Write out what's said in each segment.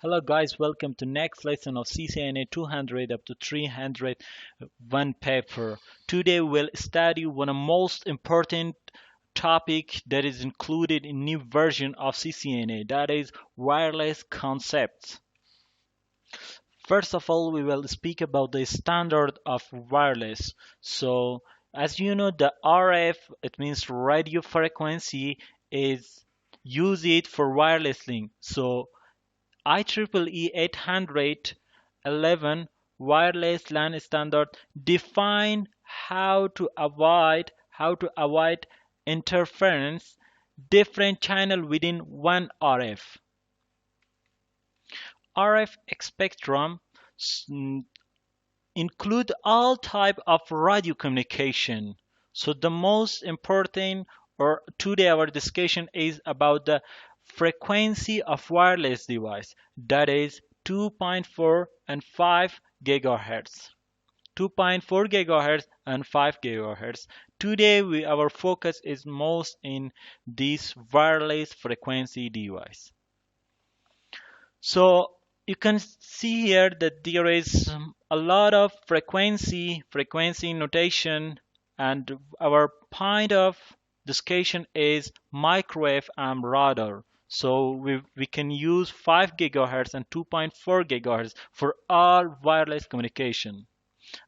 Hello guys, welcome to next lesson of CCNA 200 up to 301 paper. Today we'll study one of the most important topic that is included in new version of CCNA, that is wireless concepts. First of all, we will speak about the standard of wireless. So, as you know, the RF, it means radio frequency, is use it for wireless link. So IEEE 811 wireless LAN standard define how to avoid interference different channel within one RF. RF spectrum include all type of radio communication. So the most important or today our discussion is about the frequency of wireless device, that is 2.4 and 5 gigahertz. 2.4 gigahertz and 5 gigahertz. Today our focus is most in this wireless frequency device. So you can see here that there is a lot of frequency notation, and our point of discussion is microwave and radar. So we can use 5 gigahertz and 2.4 gigahertz for all wireless communication.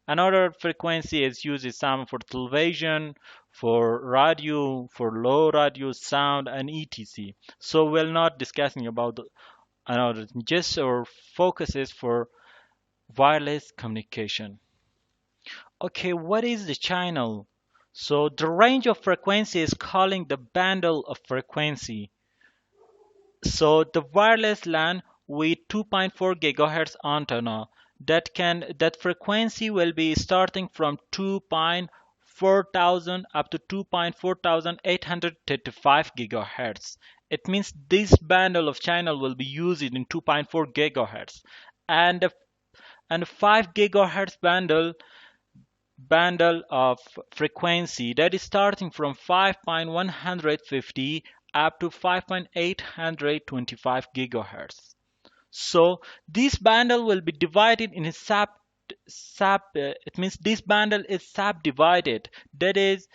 Another frequency is used some for television, for radio, for low radio sound, and etc. So we're not discussing about another, just our focus is for wireless communication. Okay, what is the channel? So the range of frequency is calling the bundle of frequency. So the wireless LAN with 2.4 gigahertz antenna, that frequency will be starting from 2.4000 up to 2.4835 gigahertz. It means this bundle of channel will be used in 2.4 gigahertz, and the 5 gigahertz bundle of frequency that is starting from 5.150 up to 5.825 gigahertz. So this bundle will be divided in a it means this bundle is subdivided, that is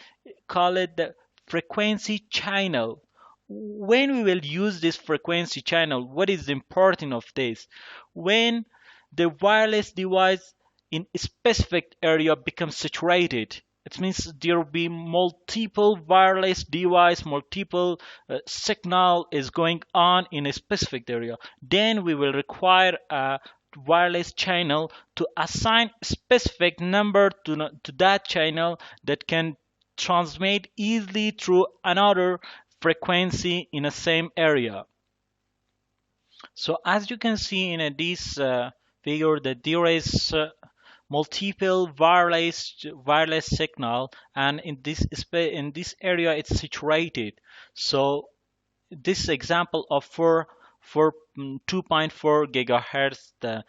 call it the frequency channel. When we will use this frequency channel, what is important of this? When the wireless device in a specific area becomes saturated, it means there will be multiple wireless device, multiple signal is going on in a specific area. Then we will require a wireless channel to assign specific number to that channel that can transmit easily through another frequency in the same area. So as you can see in this figure, that there is multiple wireless signal, and in this area it's saturated. So this example of for 2.4 gigahertz the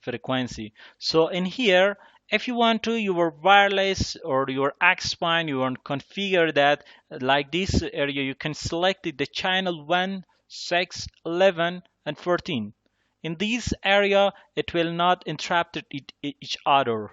frequency. So in here, if you want to your wireless or your access point, you want to configure that like this area, you can select the channel 1, 6, 11 and 14. In this area it will not interrupt each other.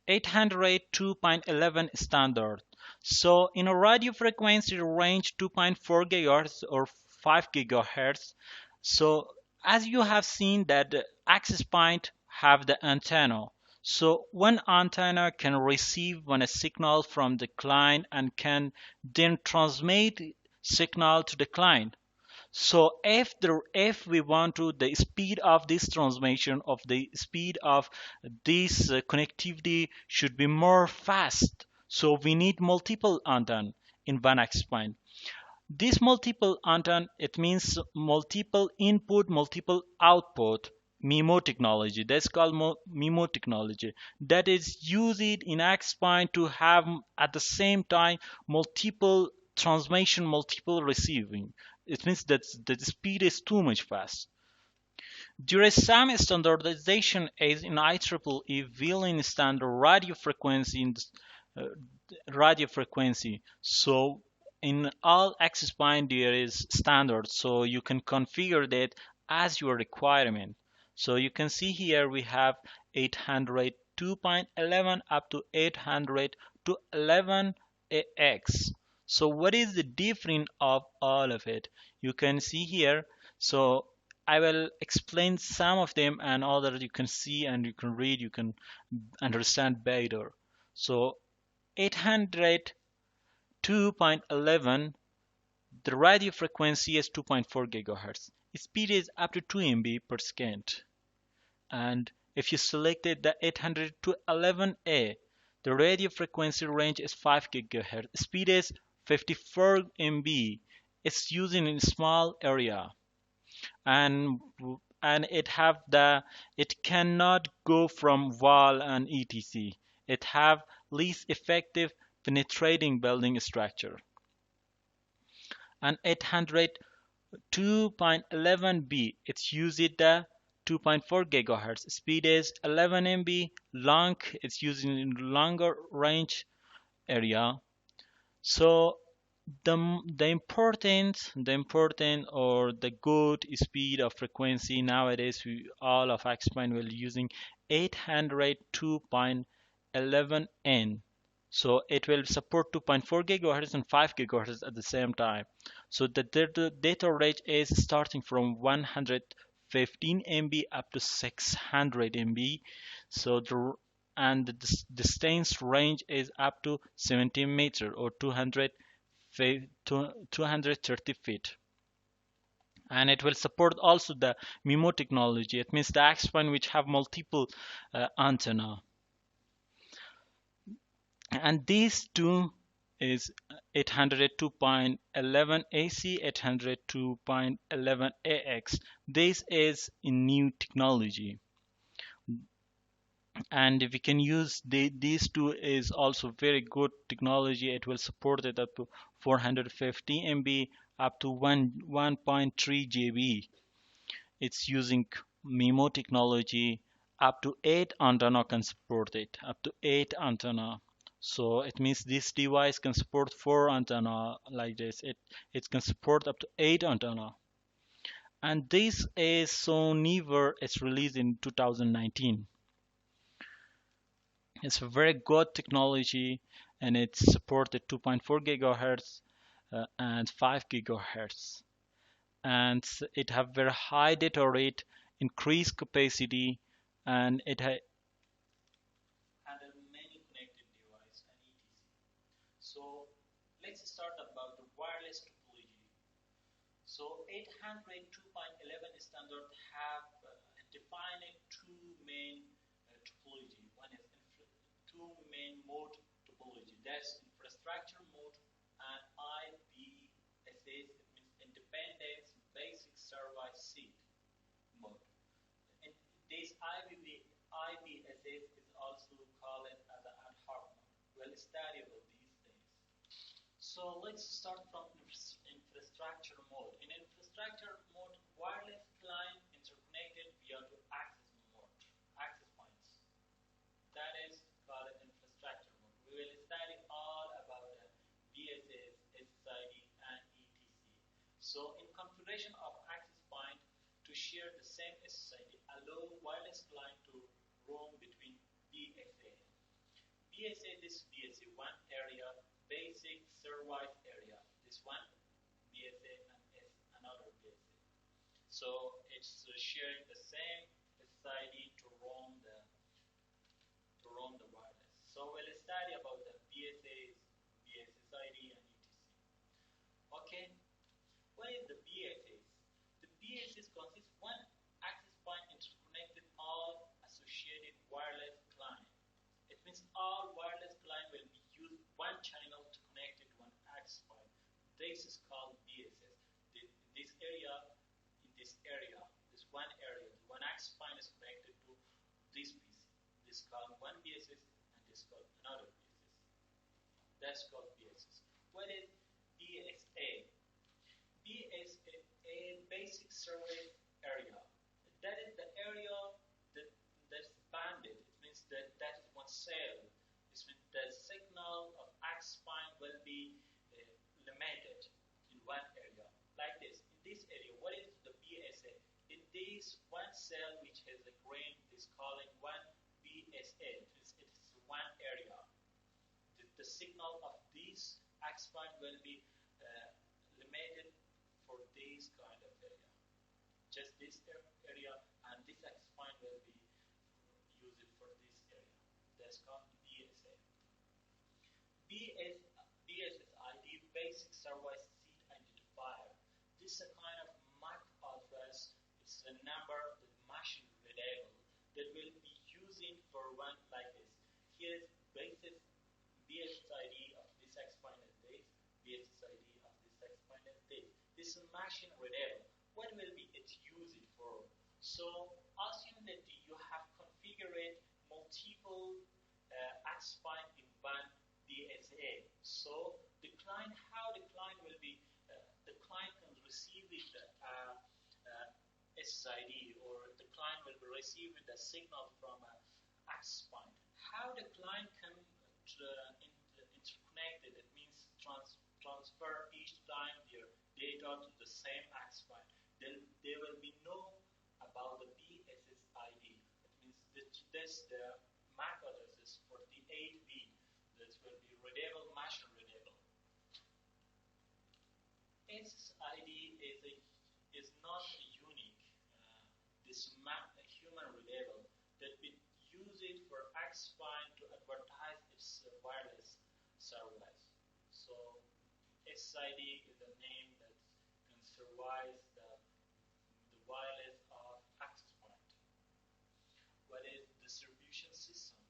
802.11 standard. So in a radio frequency range 2.4 gigahertz or 5 gigahertz. So as you have seen that the access point have the antenna. So one antenna can receive one signal from the client and can then transmit signal to the client. So if we want to the speed of this transmission, of the speed of this connectivity should be more fast. So we need multiple antenna in one access point. This multiple antenna, it means multiple input, multiple output. MIMO technology, that's called MIMO technology, that is used in access point to have at the same time multiple transmission, multiple receiving. It means that the speed is too much fast. There is some standardization as in IEEE WLAN standard radio frequency So in all access point there is standard, so you can configure that as your requirement. So you can see here we have 802.11 up to 800 to 11ax. So what is the difference of all of it? You can see here. So I will explain some of them, and others you can see and you can read, you can understand better. So 802.11, the radio frequency is 2.4 gigahertz. Speed is up to 2 MB per second. And if you selected the 802.11a, the radio frequency range is 5 gigahertz. Speed is 54 MB. It's used in a small area, and it cannot go from wall and etc. It have least effective penetrating building structure. And 802.11b, it's used at the 2.4 gigahertz. Speed is 11 MB. Long, it's used in longer range area. So the important or the good speed of frequency nowadays, all of Xpine will using 802.11n. So it will support 2.4 gigahertz and 5 gigahertz at the same time. So the data rate is starting from 115 MB up to 600 MB. So the distance range is up to 70 meters or 230 feet. And it will support also the MIMO technology. It means the Xpine which have multiple antenna. And these two is 802.11 AC, 802.11 AX. This is a new technology, and we can use these two is also very good technology. It will support it up to 450 MB up to 1.3 GB. It's using MIMO technology. Up to 8 antenna can support it, up to 8 antenna. So it means this device can support 4 antenna like this. It can support up to 8 antenna. And this is so newer. It's released in 2019. It's a very good technology, and it's supported 2.4 gigahertz and 5 gigahertz. And it have very high data rate, increased capacity, and it handle many connected devices and etc. So let's start about the wireless topology. So 802.11 standard have defined two main topology. One is two main mode topology. That's infrastructure mode and IBSS, it means independent basic service seat mode. And this IBSS is also called as an ad hoc mode. We'll study about these things. So let's start from infrastructure mode. In infrastructure mode, wireless client interconnected via to access points. That is called infrastructure mode. We will study all about the BSS, SSID, and etc. So in configuration of access point to share the same SSID, allow wireless client to roam between BSA. BSA, this BSA, one area, basic service area. This one BSA and another BSA. So it's sharing the same SSID to roam the wireless. So we'll study about the BSAs, BSSID, and etc. Okay, what is the BSAs? The BSAs consists one access point interconnected all associated wireless client. It means all wireless client will be used one channel to connect it to one access point. This is called BSS. This one access point is connected to this PC. This is called one BSS and this is called another BSS. That's called BSS. What is BSA? BSA, basic service area. That is the area that's banded. It means that is one cell. This means the signal of access point will be limited in one area. Like this. In this area, what is the BSA? In this one cell which has a green is calling one BSA. It's one area. The signal of this X point will be limited for this kind of area. Just this area, and this X point will be used for this area. That's called BSA. BSSID, Basic Service Seed Identifier. This is a kind of MAC address. It's a number, the machine readable, that will be using for one like this. Here is basic BSSID of this X point is this, BSSID of this X point is this. This is machine readable. What will be its used for? So assume that you have configured multiple X point in one BSA. So the client, how the client will be, the client can receive it SSID, or the client will be receiving the signal from X point. How the client can interconnect it, it means transfer each time their data to the same X point. Then they will be know about the BSSID. It means that this the MAC addresses for the 8B. That will be readable, machine readable. SSID is not unique. This human readable that we use it for X point to advertise its wireless service. So SSID is a name that can service the wireless of access point. What is distribution system?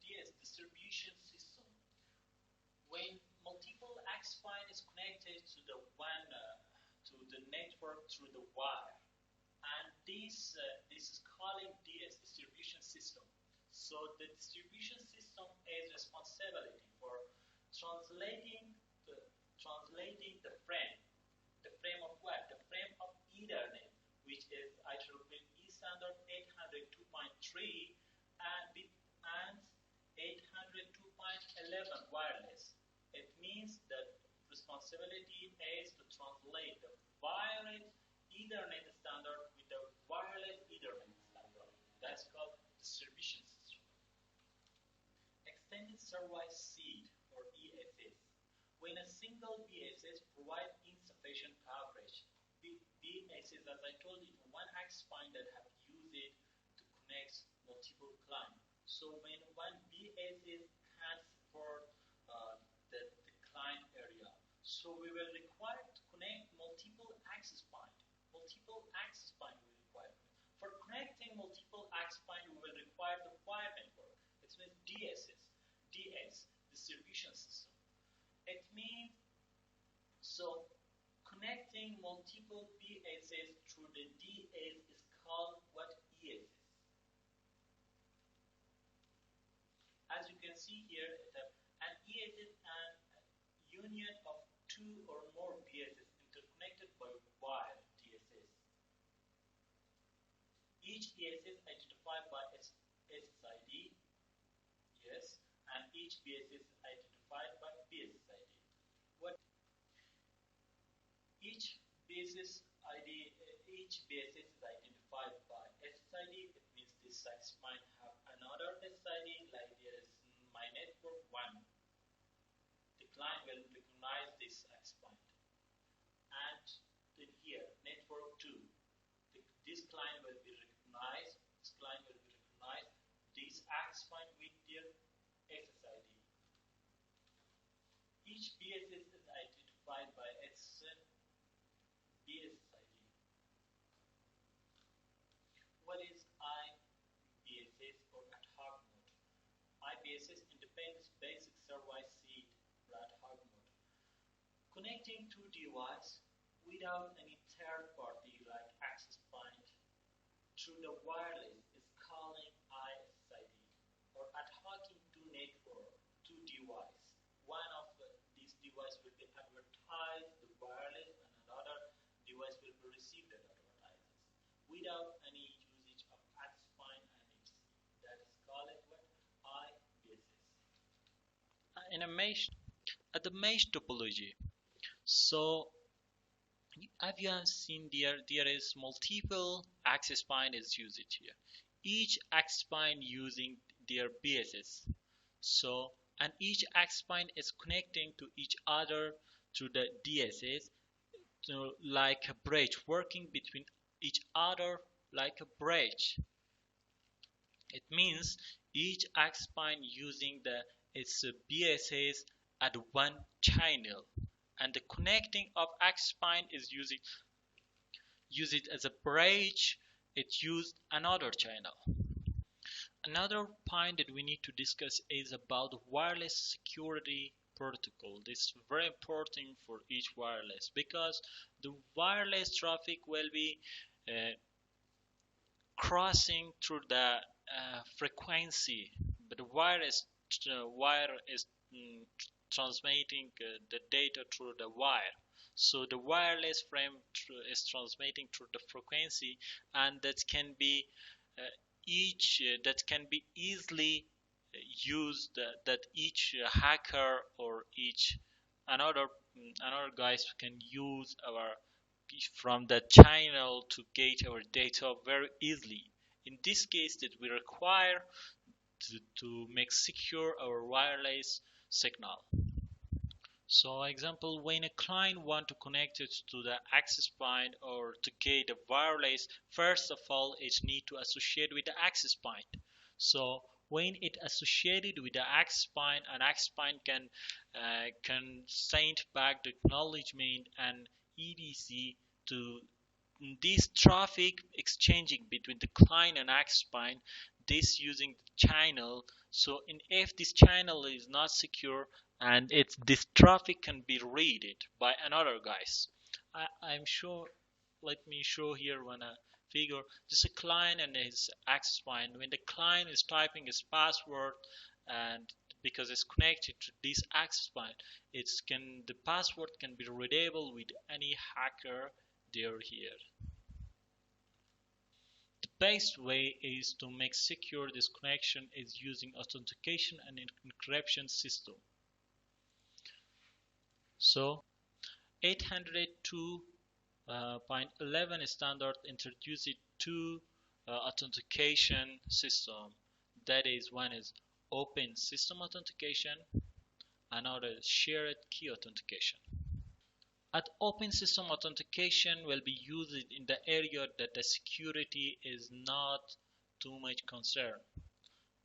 DS distribution system. When multiple X point is connected to the one to the network through the wire, and this is calling DS distribution system. So the distribution system is responsibility for translating the frame. The frame of what? The frame of Ethernet, which is IEEE standard 802.3 and 802.11 wireless. It means that responsibility is to translate the wired Ethernet standard with the wireless Ethernet standard. That's called distribution system. Extended service seed, or ESS. When a single BSS provides insufficient coverage, BSS, as I told you, one X point that have used it to connect multiple clients. So when one BSS can't support the client area, so we will require to connect multiple access point. Multiple access point we require. For connecting multiple access point, we will require the wire network. It means DSS, DS, distribution system. It means, so connecting multiple BSS through the DS is called what? ESS. As you can see here, an ESS is an union of two or more BSS interconnected by wire DSS. Each BSS identified by its SSID, yes, and each BSS is identified by BSSID. What each BSS ID, each BSS is identified by SSID. It means this X might have another SSID, like there is my network 1. The client will recognize this X point. And then here, network 2. This client will be recognized. This client will be recognized. This X point with their SSID. Each BSS is identified by its BSSID. What is IBSS or ad hoc mode? IBSS independent basic service seed or ad hoc mode. Connecting two devices without any third party like access point through the wireless is calling ISID, or ad hocing two network, two devices. One of these devices will be advertised the wireless, and another device will be received the advertises without any usage of access point, and it's that is called what? IBSS. In a mesh, at the mesh topology, so As you have seen there is multiple access point is used here. Each access point using their BSS. So, and each access point is connecting to each other through the DSS, so like a bridge, working between each other like a bridge. It means each access point using its BSS at one channel, and the connecting of access point is use it as a bridge. It used another channel. Another point that we need to discuss is about wireless security protocol. This is very important for each wireless because the wireless traffic will be uh, crossing through the frequency, but the wire is transmitting the data through the wire. So the wireless frame is transmitting through the frequency, and that can be easily used, that each hacker or each another another guys can use our from the channel to get our data very easily. In this case, that we require to make secure our wireless signal. So example, when a client want to connect it to the access point or to get a wireless, first of all it need to associate with the access point. So when it associated with the access point, an access point can send back the acknowledgement and etc to this traffic exchanging between the client and access point, this using the channel. So if this channel is not secure, and this traffic can be read it by another guys. I'm sure, let me show here one figure. This is a client and his access point. When the client is typing his password, and because it's connected to this access point, the password can be readable with any hacker there here. The best way is to make secure this connection is using authentication and encryption system. So 802.11 standard introduced two authentication system. That is, one is open system authentication, another is shared key authentication. At open system authentication will be used in the area that the security is not too much concern,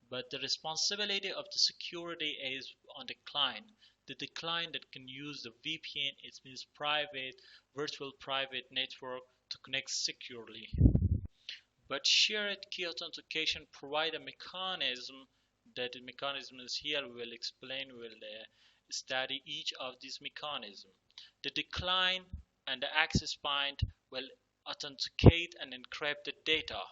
but the responsibility of the security is on the client. The client that can use the VPN, it means virtual private network, to connect securely. But shared key authentication provide a mechanism. That the mechanism is here. We will explain. We will study each of these mechanisms. The client and the access point will authenticate and encrypt the data,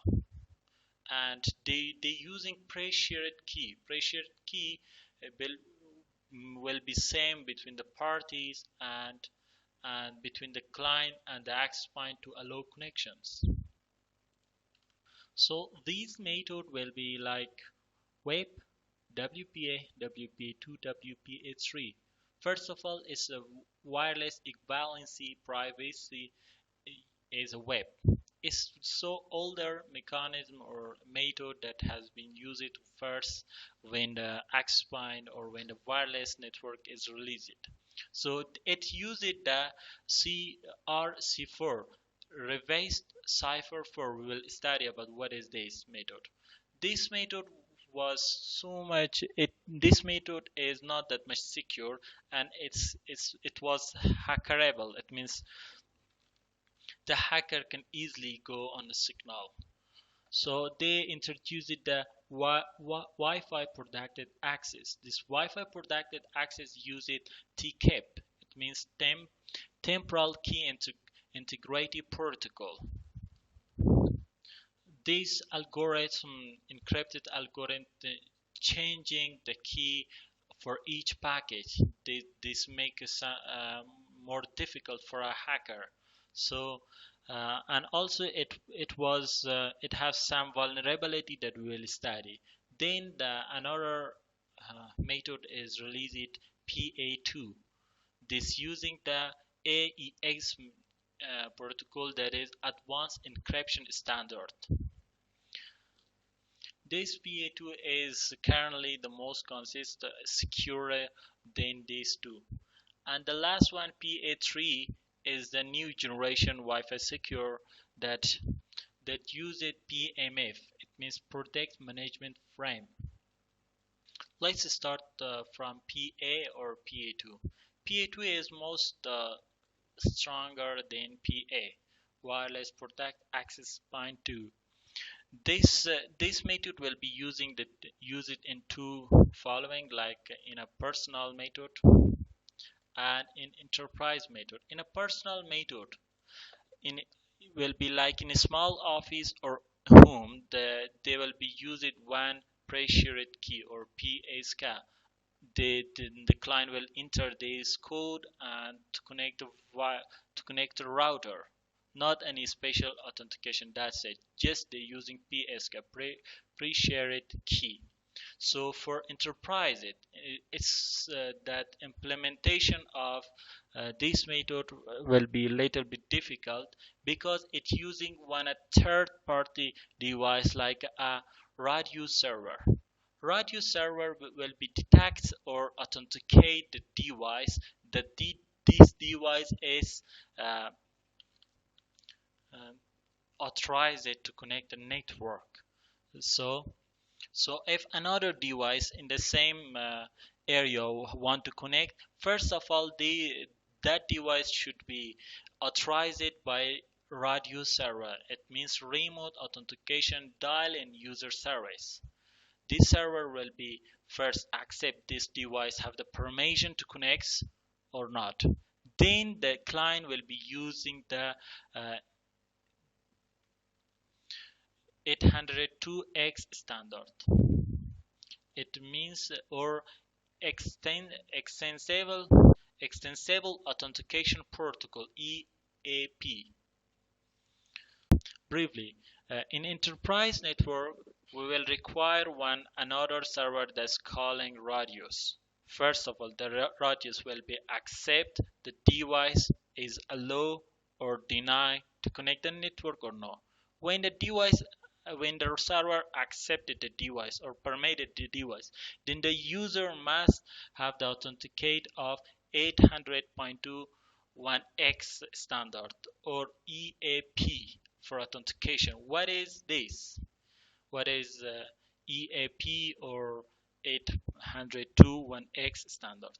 and they using pre-shared key. Pre-shared key will be same between the parties, and between the client and the access point to allow connections. So these method will be like WAP, WPA, WPA2, WPA3. First of all, it's a wireless equivalency privacy is a WAP. It's so older mechanism or method that has been used first when the access point or when the wireless network is released. So it used the CRC4 revised cipher 4. We will study about what is this method. This method was so much this method is not that much secure, and it was hackerable. It means the hacker can easily go on the signal. So they introduced the Wi-Fi protected access. This Wi-Fi protected access uses TCAP. It means temporal key integrity protocol. This algorithm, encrypted algorithm, changing the key for each package. This makes it more difficult for a hacker. So and also it has some vulnerability that we will study. Then another method is released, PA2. This using the AEX protocol that is advanced encryption standard. This PA2 is currently the most consistent secure than these two. And the last one, PA3, is the new generation Wi-Fi secure that uses PMF. It means Protect Management Frame. Let's start from PA or PA2. PA2 is most stronger than PA. Wireless Protect Access Point 2. This method will be use it in two following, like in a personal method and in enterprise method. In a personal method, in will be like in a small office or home, they will be using one pressured key or PSK. The client will enter this code and to connect the router. Not any special authentication. That's it. Just they using PSK pre-shared key. So for enterprise, it's that implementation of this method will be a little bit difficult because it's using a third-party device like a radio server. Radio server will be detect or authenticate the device that this device is uh, uh, authorized to connect the network. So if another device in the same area want to connect, first of all, that device should be authorized by radio server. It means remote authentication dial-in user service. This server will be first accept this device have the permission to connect or not. Then the client will be using the 802x standard. It means or extensible authentication protocol EAP. Briefly, in enterprise network, we will require one another server that's calling radius. First of all, the radius will be accept the device is allow or deny to connect the network or no. When when the server accepted the device or permitted the device, then the user must have the authenticate of 800.21x standard or EAP for authentication. What is this? What is EAP or 802.1x standard?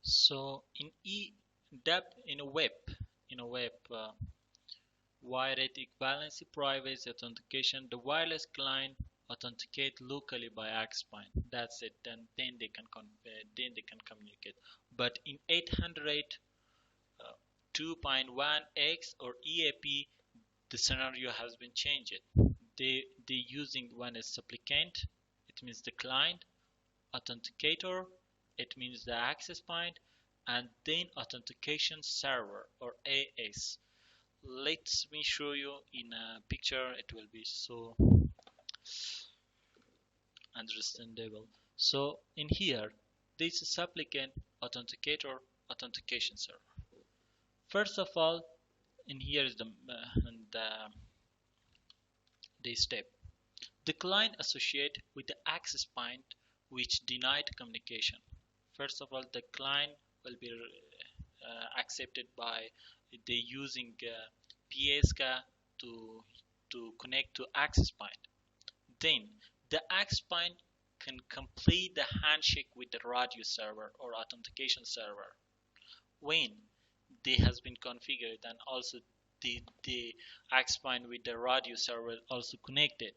So in a web wired equivalency privacy authentication, the wireless client authenticate locally by access point. That's it. Then they can communicate. But in 802.1x or EAP, the scenario has been changed. They using one is supplicant, it means the client, authenticator, it means the access point, and then authentication server or AS. Let me show you in a picture, it will be so understandable. So in here, this is supplicant, authenticator, authentication server. First of all, in here is the step. The client associate with the access point which denied communication. First of all, the client will be accepted by the using PSK to connect to access point. Then the access point can complete the handshake with the radio server or authentication server when they has been configured, and also the access point with the radio server also connected.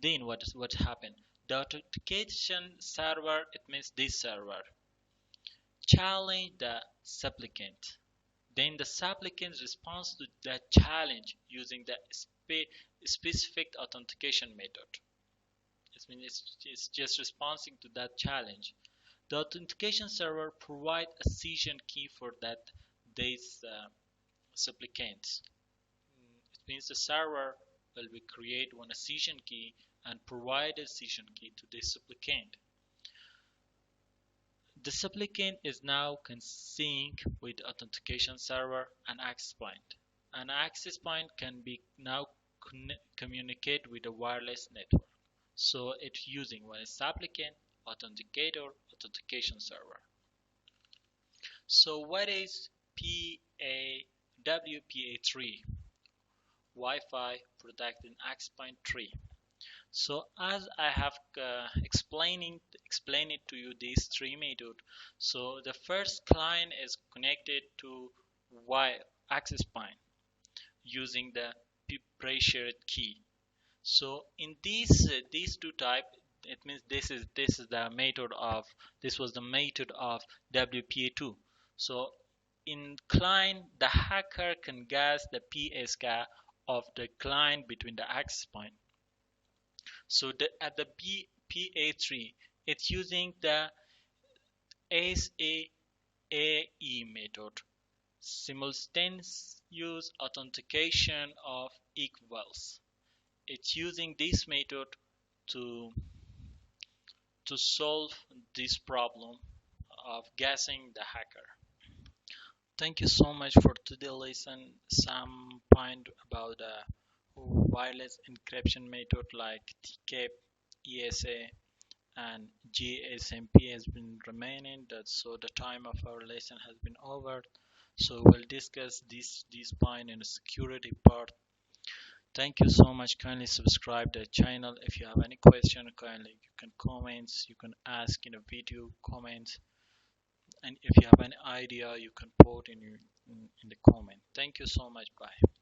Then what happened? The authentication server, it means this server, challenge the supplicant. Then the supplicant responds to that challenge using the specific authentication method. It means it's just responding to that challenge. The authentication server provides a session key for that these supplicants. It means the server will be create one session key and provide a session key to this supplicant. The supplicant is now can sync with authentication server and access point. An access point can be now communicate with a wireless network. So it's using one supplicant, authenticator, authentication server. So what is WPA3? Wi-Fi protected access point 3. So as I have explained it to you these three methods. So the first client is connected to Y access point using the pre-shared key. So in these two type, it means this is the method of this was the method of WPA2. So in client, the hacker can guess the PSK of the client between the access point. So at the PA3, it's using the SAAE method, simultaneous use authentication of equals. It's using this method to to solve this problem of guessing the hacker. Thank you so much for today lesson. Some point about the wireless encryption method like TCAP, ESA, and GSMP has been remaining. So the time of our lesson has been over. So we'll discuss this point in the security part. Thank you so much. Kindly subscribe the channel. If you have any question, kindly you can comments. You can ask in a video comments, and if you have any idea, you can put in the comment. Thank you so much. Bye.